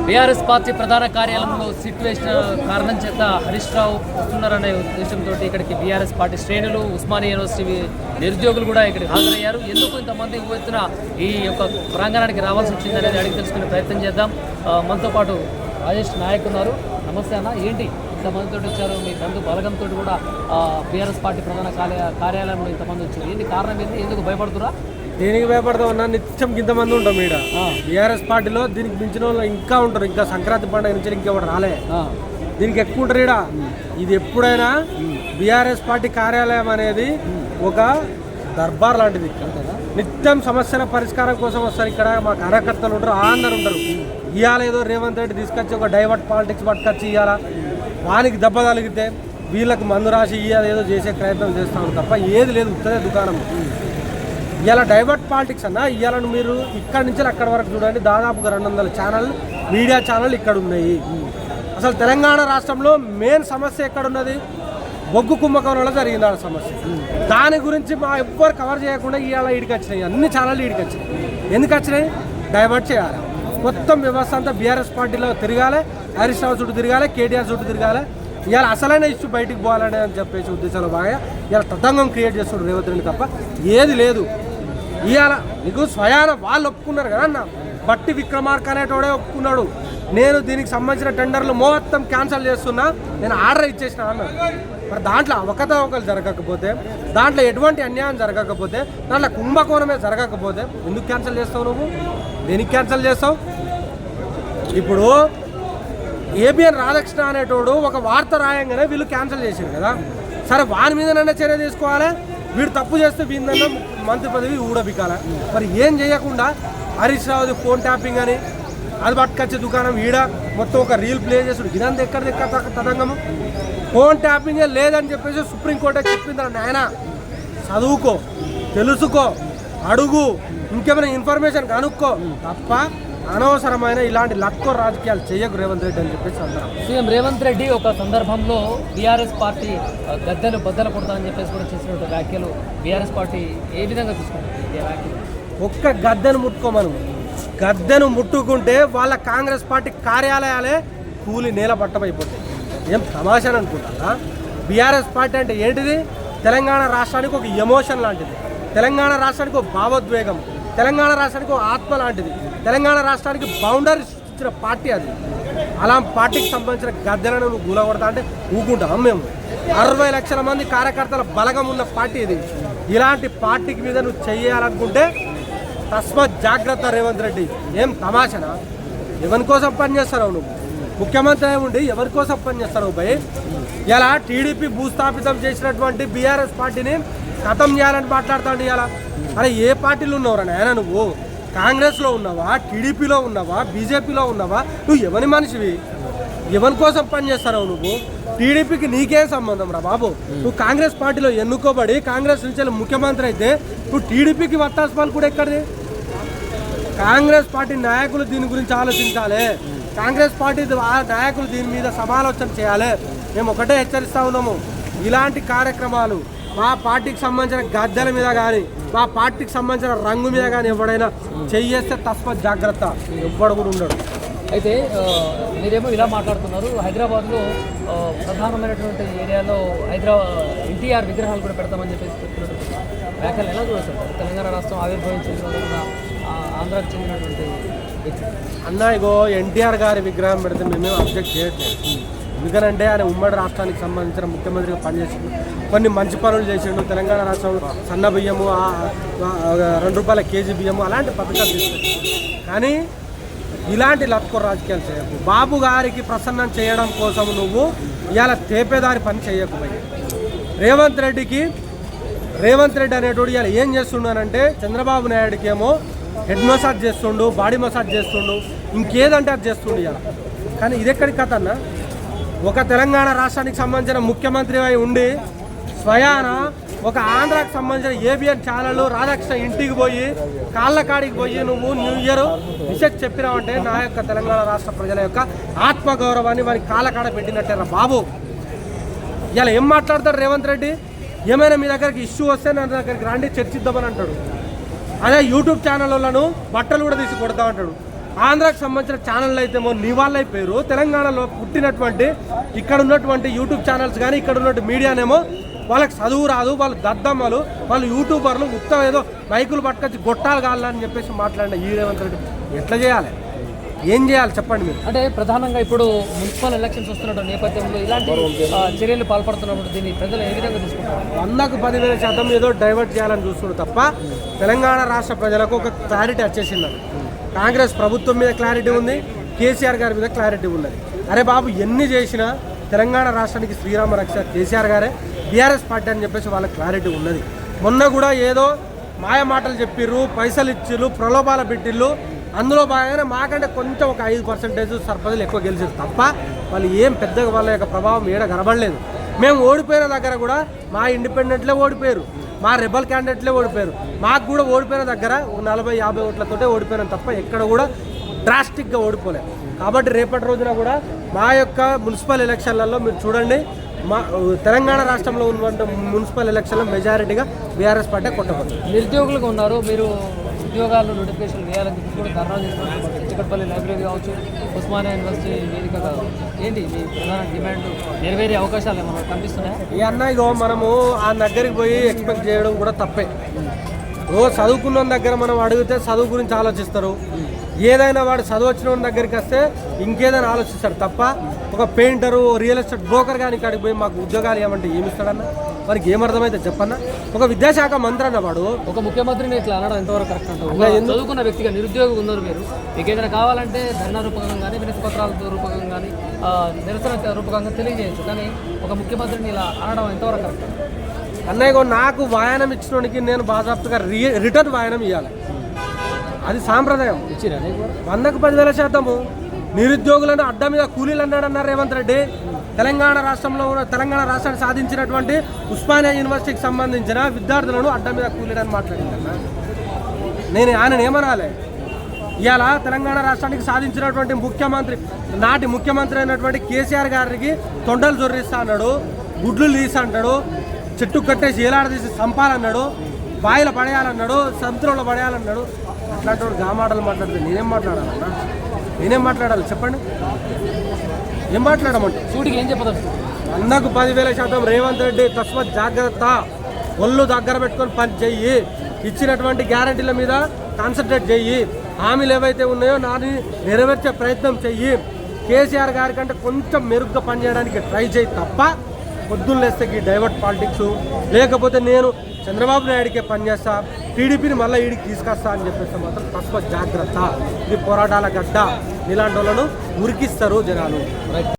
BRS party ప్రధాన కార్యాలయంలో situation కారణం చేత హరీష్ రావు వస్తున్నారనే ఉద్దేశంతో ఇక్కడికి బీఆర్ఎస్ పార్టీ శ్రేణులు, ఉస్మానియా యూనివర్సిటీ నిరుద్యోగులు కూడా ఇక్కడికి హాజరయ్యారు. ఎందుకు ఇంతమంది ఎత్తున ఈ యొక్క ప్రాంగణానికి రావాల్సి వచ్చింది అనేది అడిగి తెలుసుకునే ప్రయత్నం చేద్దాం. మనతో పాటు రాజేష్ నాయక్ ఉన్నారు. నమస్తే అన్న, ఏంటి ఇంతమందితో వచ్చారు? మీ బంధు బలగంతో కూడా బీఆర్ఎస్ పార్టీ ప్రధాన కార్యాలయంలో ఇంతమంది వచ్చారు, ఏంటి కారణం ఏంటి? ఎందుకు భయపడుతురా? దేనికి భయపడతాం అన్న, నిత్యం ఇంతమంది ఉంటాం ఈడ. బీఆర్ఎస్ పార్టీలో దీనికి మించిన వాళ్ళు ఇంకా ఉంటారు. ఇంకా సంక్రాంతి పండుగ నుంచి ఇంకెవరు రాలే, దీనికి ఎక్కువ ఉంటారు ఈడ. ఇది ఎప్పుడైనా బీఆర్ఎస్ పార్టీ కార్యాలయం అనేది ఒక దర్బార్ లాంటిది. నిత్యం సమస్యల పరిష్కారం కోసం వస్తారు. ఇక్కడ మా కార్యకర్తలు ఉంటారు, అందరు ఉంటారు. ఇవాళ ఏదో రేవంత్ రెడ్డి తీసుకొచ్చి ఒక డైవర్ట్ పాలిటిక్స్ పట్టుకొచ్చి ఇవాళ వానికి దెబ్బ తగిలితే వీళ్ళకి మందు రాసి ఇవాళ ఏదో చేసే ప్రయత్నం చేస్తాము తప్ప ఏది లేదు. ఉత్తరే దుకాణం. ఇవాళ డైవర్ట్ పాలిటిక్స్ అన్న, ఇవాళ మీరు ఇక్కడి నుంచి అక్కడి వరకు చూడండి, దాదాపుగా 200 ఛానల్ మీడియా ఛానల్ ఇక్కడ ఉన్నాయి. అసలు తెలంగాణ రాష్ట్రంలో మెయిన్ సమస్య ఎక్కడున్నది? బొగ్గు కుంభకోణంలో జరిగిన సమస్య. దాని గురించి మా ఎవ్వరు కవర్ చేయకుండా ఇవాళ ఈడికి వచ్చినాయి. అన్ని ఛానళ్ళు ఈడికి వచ్చినాయి. ఎందుకు వచ్చినాయి? డైవర్ట్ చేయాలి. మొత్తం వ్యవస్థ అంతా బీఆర్ఎస్ పార్టీలో తిరగాలి, హరీష్ రావు చుట్టూ తిరగాలి, కేటీఆర్ చుట్టూ తిరగాలి. ఇవాళ అసలైన ఇష్యూ బయటికి పోవాలని అని చెప్పేసి ఉద్దేశాలు బాగా ఇవాళ తతంగం క్రియేట్ చేస్తున్నాడు రేవంత్ రెడ్డి తప్ప ఏది లేదు. ఇవాళ నీకు స్వయాన వాళ్ళు ఒప్పుకున్నారు కదా అన్న, బట్టి విక్రమార్క అనేటోడే ఒప్పుకున్నాడు. నేను దీనికి సంబంధించిన టెండర్లు మొత్తం క్యాన్సిల్ చేస్తున్నా, నేను ఆర్డర్ ఇచ్చేసిన అన్నాడు. మరి దాంట్లో అవకతవకలు జరగకపోతే, దాంట్లో ఎటువంటి అన్యాయం జరగకపోతే, దాంట్లో కుంభకోణమే జరగకపోతే ఎందుకు క్యాన్సిల్ చేస్తావు? నువ్వు దేనికి క్యాన్సిల్ చేస్తావు? ఇప్పుడు ఏబిఎన్ రాధాకృష్ణ అనేటోడు ఒక వార్త రాయంగానే వీళ్ళు క్యాన్సిల్ చేశారు కదా. సరే, వాని మీదనైనా చర్య తీసుకోవాలి. వీడు తప్పు చేస్తే వీళ్ళన్నా మంత్రి పదవి ఊడబికాలి. మరి ఏం చేయకుండా హరీష్ రావుది ఫోన్ ట్యాపింగ్ అని అది పట్టుకొచ్చే దుకాణం ఈడ మొత్తం ఒక రీల్ ప్లే చేసుడు. ఇదంతా ఎక్కడ తదంగము? ఫోన్ ట్యాపింగే లేదని చెప్పేసి సుప్రీంకోర్టే చెప్పింది. నాయన చదువుకో, తెలుసుకో, అడుగు, ఇంకేమైనా ఇన్ఫర్మేషన్ కనుక్కో తప్ప అనవసరమైన ఇలాంటి లక్కో రాజకీయాలు చేయకు రేవంత్ రెడ్డి అని చెప్పేసి అందరం. సీఎం రేవంత్ రెడ్డి ఒక సందర్భంలో బీఆర్ఎస్ పార్టీ గద్దెలు బద్దలు కొడతామని చెప్పేసి కూడా చేసినట్టు వ్యాఖ్యలు బీఆర్ఎస్ పార్టీ ఏ విధంగా తీసుకుంటుంది? ఒక్క గద్దెను ముట్టుకోమను. గద్దెను ముట్టుకుంటే వాళ్ళ కాంగ్రెస్ పార్టీ కార్యాలయాలే కూలి నేల పట్టమైపోతాయి. ఏం తమాషాని అనుకుంటారా? బీఆర్ఎస్ పార్టీ అంటే ఏంటిది? తెలంగాణ రాష్ట్రానికి ఒక ఎమోషన్ లాంటిది, తెలంగాణ రాష్ట్రానికి ఒక భావోద్వేగం, తెలంగాణ రాష్ట్రానికి ఒక ఆత్మ లాంటిది, తెలంగాణ రాష్ట్రానికి బౌండరీస్ ఇచ్చిన పార్టీ అది. అలా పార్టీకి సంబంధించిన గద్దెలను నువ్వు గులగొడతా అంటే ఊకుంటాం మేము. 60 లక్షల మంది కార్యకర్తల బలగం ఉన్న పార్టీ ఇది. ఇలాంటి పార్టీకి మీద నువ్వు చేయాలనుకుంటే తస్మాత్ జాగ్రత్త రేవంత్ రెడ్డి. ఏం తమాషనా? ఎవరి కోసం పనిచేస్తావు నువ్వు? ముఖ్యమంత్రి ఉండి ఎవరి కోసం పనిచేస్తావు భయ్? ఇలా టీడీపీ భూస్థాపితం చేసినటువంటి బీఆర్ఎస్ పార్టీని ఖతం చేయాలని మాట్లాడుతాడు. ఇలా అరే ఏ పార్టీలో ఉన్నావురా నాయన నువ్వు? కాంగ్రెస్లో ఉన్నావా, టీడీపీలో ఉన్నావా, బీజేపీలో ఉన్నావా? నువ్వు ఎవరి మనిషివి? ఎవరి కోసం పనిచేస్తావు నువ్వు? టీడీపీకి నీకేం సంబంధం రా బాబు? నువ్వు కాంగ్రెస్ పార్టీలో ఎన్నుకోబడి కాంగ్రెస్ నుంచి ముఖ్యమంత్రి అయితే నువ్వు టీడీపీకి వత్తాస్పాలు కూడా ఎక్కడిది? కాంగ్రెస్ పార్టీ నాయకులు దీని గురించి ఆలోచించాలి. కాంగ్రెస్ పార్టీ నాయకులు దీని మీద సమాలోచన చేయాలి. మేము ఒకటే హెచ్చరిస్తూ ఉన్నాము, ఇలాంటి కార్యక్రమాలు మా పార్టీకి సంబంధించిన గద్దెల మీద కానీ, మా పార్టీకి సంబంధించిన రంగు మీద కానీ ఎవడైనా చెయ్యేస్తే తస్మాత్ జాగ్రత్త, ఎవ్వడు కూడా ఉండడు. అయితే మీరేమో ఇలా మాట్లాడుతున్నారు, హైదరాబాద్లో ప్రధానమైనటువంటి ఏరియాలో ఎన్టీఆర్ విగ్రహాలు కూడా పెడతామని చెప్పేసి చెప్తున్నటువంటి వ్యాఖ్యలు ఎలా చూస్తారు? తెలంగాణ రాష్ట్రం ఆవిర్భవించిన ఆంధ్రాకి చెందినటువంటి వ్యక్తి అన్న, ఇగో ఎన్టీఆర్ గారి విగ్రహం పెడితే మేమేం అబ్జెక్ట్ చేయట్లేదు. ఎందుకనంటే ఆయన ఉమ్మడి రాష్ట్రానికి సంబంధించిన ముఖ్యమంత్రిగా పనిచేసిండు, కొన్ని మంచి పనులు చేసిండు. తెలంగాణ రాష్ట్రంలో సన్న బియ్యము, 2 రూపాయల కేజీ బియ్యము అలాంటి పథకాలు తీసుకొచ్చాడు. కానీ ఇలాంటి లత్కో రాజకీయాలు చేయకు. బాబు గారికి ప్రసన్నం చేయడం కోసం నువ్వు ఇవాళ తేపేదారి పని చేయకపోయి రేవంత్ రెడ్డి అనేటోడు ఇవాళ ఏం చేస్తున్నానంటే చంద్రబాబు నాయుడికి ఏమో హెడ్ మసాజ్ చేస్తుండు, బాడీ మసాజ్ చేస్తుండు, ఇంకేదంటే అది చేస్తుండు ఇవాళ. కానీ ఇదెక్కడి కథ అన్న? ఒక తెలంగాణ రాష్ట్రానికి సంబంధించిన ముఖ్యమంత్రి అయి ఉండి స్వయాన ఒక ఆంధ్రాకి సంబంధించిన ఏబిఎన్ ఛానల్ రాధాకృష్ణ ఇంటికి పోయి కాళ్ళ కాడికి పోయి నువ్వు న్యూ ఇయర్ విషయం చెప్పినావంటే నా యొక్క తెలంగాణ రాష్ట్ర ప్రజల యొక్క ఆత్మగౌరవాన్ని వారికి కాళ్ళ కాడ పెట్టినట్టేరా బాబు. ఇలా ఏం మాట్లాడతాడు రేవంత్ రెడ్డి? ఏమైనా మీ దగ్గరికి ఇష్యూ వస్తే నా దగ్గరికి రండి చర్చిద్దామని అంటాడు. అదే యూట్యూబ్ ఛానళ్ళను బట్టలు కూడా తీసి కొడతా అంటాడు. ఆంధ్రాకి సంబంధించిన ఛానళ్ళు అయితే నీ వాళ్ళు అయిపోయారు. తెలంగాణలో పుట్టినటువంటి ఇక్కడ ఉన్నటువంటి యూట్యూబ్ ఛానల్స్ కానీ ఇక్కడ ఉన్నటువంటి మీడియానేమో వాళ్ళకి చదువు రాదు, వాళ్ళు దద్దమ్మలు, వాళ్ళు యూట్యూబర్లు ఉత్తమ ఏదో మైకులు పట్టుకొచ్చి గొట్టాలు కావాలని చెప్పేసి మాట్లాడిన ఈ రేవంత్ రెడ్డి ఎట్లా చేయాలి, ఏం చేయాలి చెప్పండి మీరు? అంటే ప్రధానంగా ఇప్పుడు మున్సిపల్ ఎలక్షన్స్ వస్తున్న నేపథ్యంలో ఇలాంటి చర్యలు పాల్పడుతున్నప్పుడు దీన్ని ప్రజలు ఏ విధంగా తీసుకుంటారు? 100% ఏదో డైవర్ట్ చేయాలని చూస్తున్నారు తప్ప తెలంగాణ రాష్ట్ర ప్రజలకు ఒక క్లారిటీ వచ్చేసింది. కాంగ్రెస్ ప్రభుత్వం మీద క్లారిటీ ఉంది, కేసీఆర్ గారి మీద క్లారిటీ ఉన్నది. అరే బాబు ఎన్ని చేసినా తెలంగాణ రాష్ట్రానికి శ్రీరామ రక్ష కేసీఆర్ గారే, బీఆర్ఎస్ పార్టీ అని చెప్పేసి వాళ్ళకి క్లారిటీ ఉన్నది. మొన్న కూడా ఏదో మాయ మాటలు చెప్పిర్రు, పైసలు ఇచ్చిర్రు, ప్రలోభాల పెట్టిళ్ళు. అందులో భాగంగానే మాకంటే కొంచెం ఒక 5% సర్పంచులు ఎక్కువ గెలిచారు తప్ప వాళ్ళు ఏం పెద్దగా వాళ్ళ యొక్క ప్రభావం ఏడ కనబడలేదు. మేము ఓడిపోయిన దగ్గర కూడా మా ఇండిపెండెంట్లే ఓడిపోయారు, మా రెబల్ క్యాండిడేట్లే ఓడిపోయారు. మాకు కూడా ఓడిపోయిన దగ్గర 40-50 ఓట్లతోటే ఓడిపోయినాం తప్ప ఎక్కడ కూడా డ్రాస్టిక్గా ఓడిపోలేదు. కాబట్టి రేపటి రోజున కూడా మా యొక్క మున్సిపల్ ఎలక్షన్లలో మీరు చూడండి, మా తెలంగాణ రాష్ట్రంలో ఉన్నటువంటి మున్సిపల్ ఎలక్షన్లో మెజారిటీగా బీఆర్ఎస్ పార్టీ కొట్టబోతుంది. నిరుద్యోగులుగా ఉన్నారు మీరు, ఉద్యోగాలు నోటిఫికేషన్ వేయాలని చెప్పి కూడా ధర్నా చేస్తున్నారు. చిక్కడపల్లి లైబ్రరీ కావచ్చు, ఉస్మానియా యూనివర్సిటీ వేదిక కావచ్చు, ఏంటి మీ ప్రధాన డిమాండ్ నెరవేరే అవకాశాలు ఏమన్నా కనిపిస్తున్నాయా? ఈ అన్నయ్యో మనము ఆ దగ్గరికి పోయి ఎక్స్పెక్ట్ చేయడం కూడా తప్పే. చదువుకున్న దగ్గర మనం అడిగితే చదువు గురించి ఆలోచిస్తారు. ఏదైనా వాడు చదువు వచ్చిన దగ్గరికి వస్తే ఇంకేదైనా ఆలోచిస్తాడు తప్ప ఒక పెయింటరు, రియల్ ఎస్టేట్ బ్రోకర్ కానీ కాడికి పోయి మాకు ఉద్యోగాలు ఏమంటే ఏమిస్తాడన్నా, వారికి ఏమర్థమైతే చెప్పన్నా. ఒక విద్యాశాఖ మంత్రి అన్న వాడు ఒక ముఖ్యమంత్రిని ఇట్లా అనడం ఎంతవరకు కరెక్ట్ అంటే? చదువుకున్న వ్యక్తిగా నిరుద్యోగం ఉన్నారు మీరు, మీకు ఏదైనా కావాలంటే ధర్నా రూపకంగా కానీ వినతి పత్రాల రూపకంగా కానీ నిరసన రూపకంగా తెలియజేయచ్చు, కానీ ఒక ముఖ్యమంత్రిని ఇలా అనడం ఎంతవరకు కరెక్ట్? అన్నయ్య నాకు వాయనం ఇచ్చినోనికి నేను బాజాప్తుగా రిటర్న్ వాయనం ఇవ్వాలి, అది సాంప్రదాయం. ఇచ్చిరా 100% నిరుద్యోగులను అడ్డ మీద కూలీలు అన్నాడన్నారు రేవంత్ రెడ్డి. తెలంగాణ రాష్ట్రంలో ఉన్న తెలంగాణ రాష్ట్రాన్ని సాధించినటువంటి ఉస్మానియా యూనివర్సిటీకి సంబంధించిన విద్యార్థులను అడ్డ మీద కూలీలని మాట్లాడిందన్న. నేను ఆయన ఏమనాలి? ఇవాళ తెలంగాణ రాష్ట్రానికి సాధించినటువంటి నాటి ముఖ్యమంత్రి అయినటువంటి కేసీఆర్ గారికి తొండలు జొర్రిస్తా అన్నాడు, గుడ్లు తీసి అంటాడు, చెట్టు కట్టేసి ఏలాడదీసి చంపాలన్నాడు, బాయిలో పడేయాలన్నాడు, సముద్రంలో పడేయాలన్నాడు. అట్లాంటి వాడు గా మాటలు మాట్లాడితే నేనేం మాట్లాడాలన్నా? నేనేం మాట్లాడాలి చెప్పండి? ఏం మాట్లాడమంటే సూటికి ఏం చెప్పదు? 100% రేవంత్ రెడ్డి తస్మత్ జాగ్రత్త, ఒళ్ళు దగ్గర పెట్టుకొని పని చెయ్యి, ఇచ్చినటువంటి గ్యారంటీల మీద కాన్సన్ట్రేట్ చెయ్యి, హామీలు ఏవైతే ఉన్నాయో దాన్ని నెరవేర్చే ప్రయత్నం చెయ్యి, కేసీఆర్ గారి కంటే కొంచెం మెరుగ్గా పనిచేయడానికి ట్రై చేయి తప్ప పొద్దున్న లేస్తే ఈ డైవర్ట్ పాలిటిక్స్, లేకపోతే నేను చంద్రబాబు నాయుడికే పనిచేస్తా, టీడీపీని మళ్ళీ ఈడికి తీసుకొస్తా అని చెప్పేస్తే మాత్రం తస్మ జాగ్రత్త. ఇది పోరాటాల గడ్డ, ఇలాంటి వాళ్ళను ఉరికిస్తారు జనాలు.